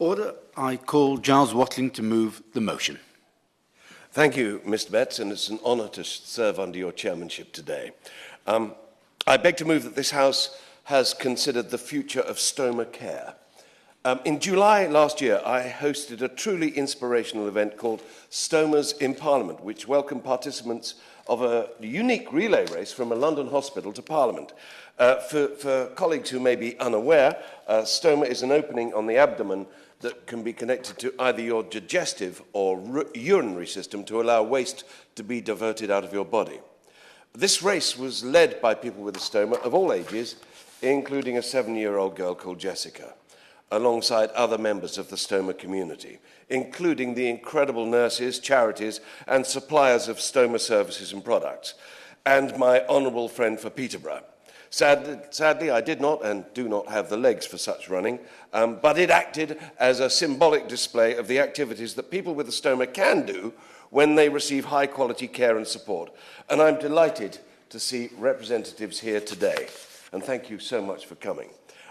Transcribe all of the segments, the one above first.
Order. I call Giles Watling to move the motion. Thank you, Mr. Betts, and it's an honour to serve under your chairmanship today. I beg to move that this House has considered the future of stoma care. In July last year, I hosted a truly inspirational event called Stomas in Parliament, which welcomed participants of a unique relay race from a London hospital to Parliament. For colleagues who may be unaware, stoma is an opening on the abdomen that can be connected to either your digestive or urinary system to allow waste to be diverted out of your body. This race was led by people with a stoma of all ages, including a 7-year-old girl called Jessica, alongside other members of the stoma community, including the incredible nurses, charities and suppliers of stoma services and products, and my honourable friend for Peterborough. Sadly, I did not and do not have the legs for such running, but it acted as a symbolic display of the activities that people with a stoma can do when they receive high-quality care and support. And I'm delighted to see representatives here today. And thank you so much for coming.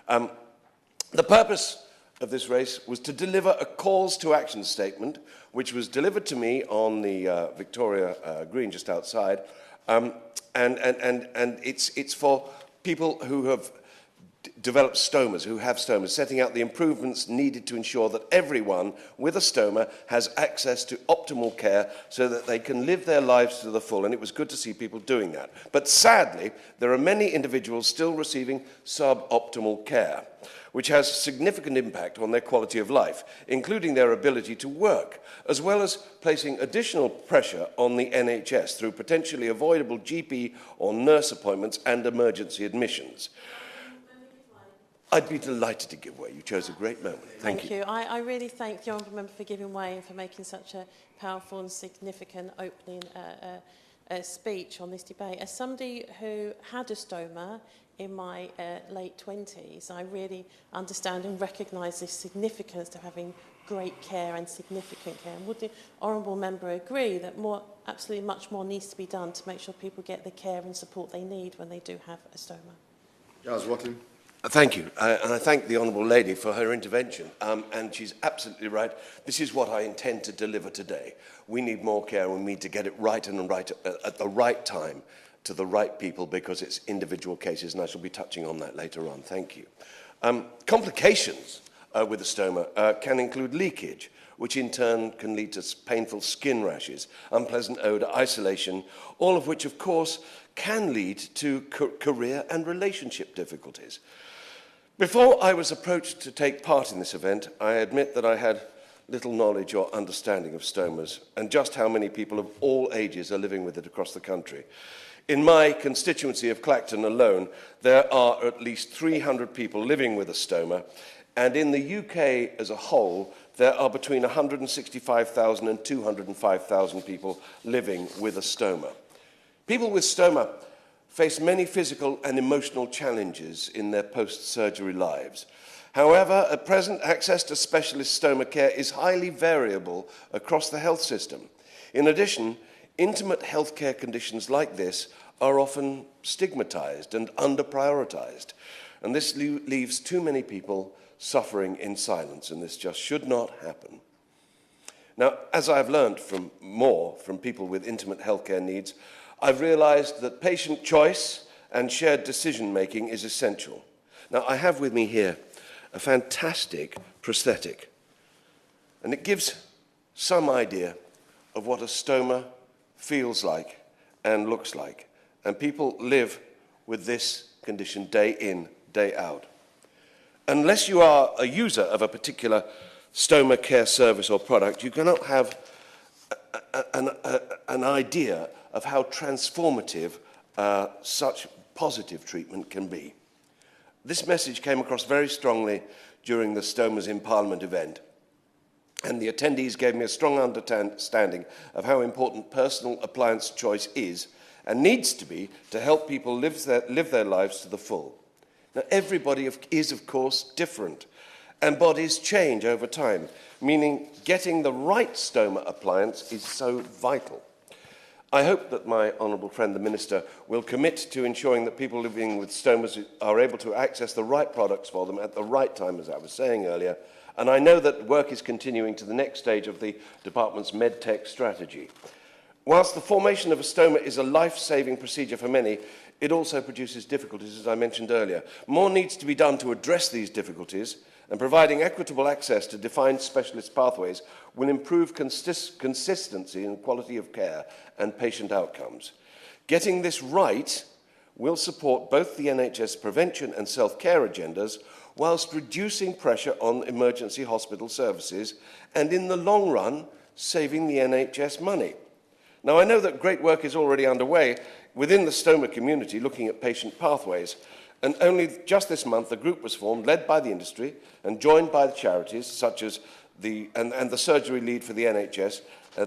The purpose of this race was to deliver a calls to action statement, which was delivered to me on the Victoria Green just outside. And it's for people who have developed stomas, who have stomas, setting out the improvements needed to ensure that everyone with a stoma has access to optimal care so that they can live their lives to the full. And it was good to see people doing that. But sadly, there are many individuals still receiving suboptimal care, which has significant impact on their quality of life, including their ability to work, as well as placing additional pressure on the NHS through potentially avoidable GP or nurse appointments and emergency admissions. I'd be delighted to give way. You chose a great moment. Thank you. I really thank the Honourable Member for giving way and for making such a powerful and significant opening speech on this debate. As somebody who had a stoma in my late 20s, I really understand and recognise the significance of having great care and significant care. And would the Honourable Member agree that absolutely much more needs to be done to make sure people get the care and support they need when they do have a stoma? Giles Watling. Thank you, and I thank the Honourable Lady for her intervention, and she's absolutely right. This is what I intend to deliver today. We need more care, and we need to get it right and right at the right time to the right people, because it's individual cases, and I shall be touching on that later on. Thank you. Complications with a stoma can include leakage, which in turn can lead to painful skin rashes, unpleasant odour, isolation, all of which, of course, can lead to career and relationship difficulties. Before I was approached to take part in this event, I admit that I had little knowledge or understanding of stomas and just how many people of all ages are living with it across the country. In my constituency of Clacton alone, there are at least 300 people living with a stoma, and in the UK as a whole, there are between 165,000 and 205,000 people living with a stoma. People with stoma face many physical and emotional challenges in their post-surgery lives. However, at present, access to specialist stoma care is highly variable across the health system. In addition, intimate healthcare conditions like this are often stigmatized and under-prioritized, and this leaves too many people suffering in silence, and this just should not happen. Now, as I've learned from people with intimate healthcare needs, I've realized that patient choice and shared decision-making is essential. Now, I have with me here a fantastic prosthetic, and it gives some idea of what a stoma feels like and looks like. And people live with this condition day in, day out. Unless you are a user of a particular stoma care service or product, you cannot have an idea of how transformative such positive treatment can be. This message came across very strongly during the Stomas in Parliament event, and the attendees gave me a strong understanding of how important personal appliance choice is and needs to be to help people live their lives to the full. Now, everybody is, of course, different, and bodies change over time, meaning getting the right stoma appliance is so vital. I hope that my honourable friend, the Minister, will commit to ensuring that people living with stomas are able to access the right products for them at the right time, as I was saying earlier, and I know that work is continuing to the next stage of the department's medtech strategy. Whilst the formation of a stoma is a life-saving procedure for many, it also produces difficulties, as I mentioned earlier. More needs to be done to address these difficulties, and providing equitable access to defined specialist pathways will improve consistency and quality of care and patient outcomes. Getting this right will support both the NHS prevention and self-care agendas, whilst reducing pressure on emergency hospital services and, in the long run, saving the NHS money. Now, I know that great work is already underway within the stoma community looking at patient pathways, and only just this month a group was formed, led by the industry and joined by the charities, such as the surgery lead for the NHS,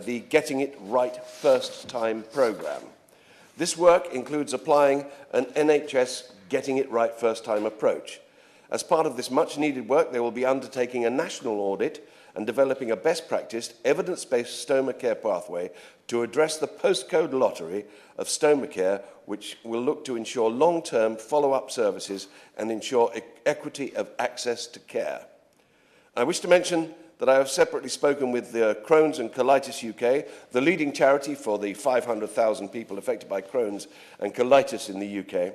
the Getting It Right First Time programme. This work includes applying an NHS Getting It Right First Time approach. As part of this much-needed work, they will be undertaking a national audit and developing a best practice, evidence-based stoma care pathway to address the postcode lottery of stoma care, which will look to ensure long-term follow-up services and ensure equity of access to care. I wish to mention that I have separately spoken with Crohn's and Colitis UK, the leading charity for the 500,000 people affected by Crohn's and colitis in the UK,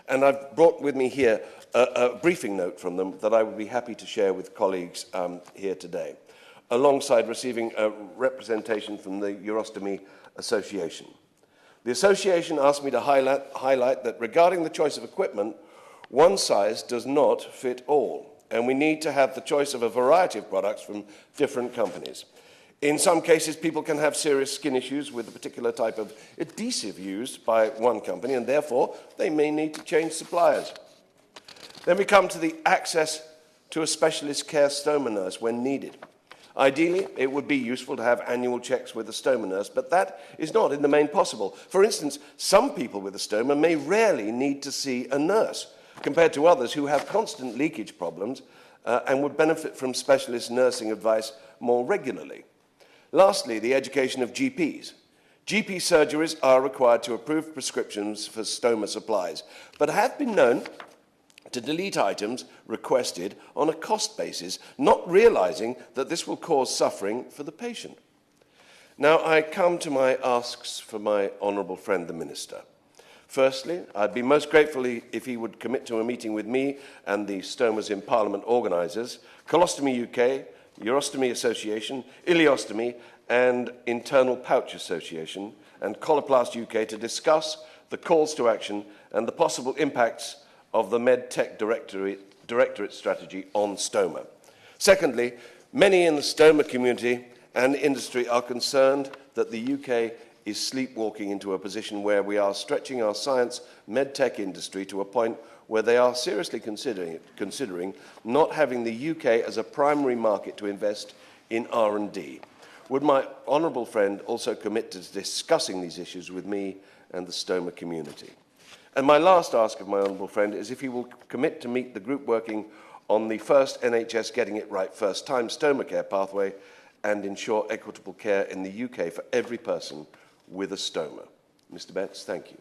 and I've brought with me here a briefing note from them that I would be happy to share with colleagues here today, alongside receiving a representation from the Urostomy Association. The association asked me to highlight that regarding the choice of equipment, one size does not fit all, and we need to have the choice of a variety of products from different companies. In some cases, people can have serious skin issues with a particular type of adhesive used by one company, and therefore they may need to change suppliers. Then we come to the access to a specialist care stoma nurse when needed. Ideally, it would be useful to have annual checks with a stoma nurse, but that is not in the main possible. For instance, some people with a stoma may rarely need to see a nurse, compared to others who have constant leakage problems and would benefit from specialist nursing advice more regularly. Lastly, the education of GPs. GP surgeries are required to approve prescriptions for stoma supplies, but have been known to delete items requested on a cost basis, not realising that this will cause suffering for the patient. Now, I come to my asks for my honourable friend, the Minister. Firstly, I'd be most grateful if he would commit to a meeting with me and the Stomas in Parliament organisers, Colostomy UK, Urostomy Association, Ileostomy and Internal Pouch Association, and Coloplast UK to discuss the calls to action and the possible impacts of the MedTech Directorate strategy on stoma. Secondly, many in the stoma community and industry are concerned that the UK is sleepwalking into a position where we are stretching our science medtech industry to a point where they are seriously considering not having the UK as a primary market to invest in R&D. Would my honourable friend also commit to discussing these issues with me and the stoma community? And my last ask of my honourable friend is if he will commit to meet the group working on the first NHS Getting It Right First Time stoma care pathway and ensure equitable care in the UK for every person with a stoma. Mr. Betts, thank you.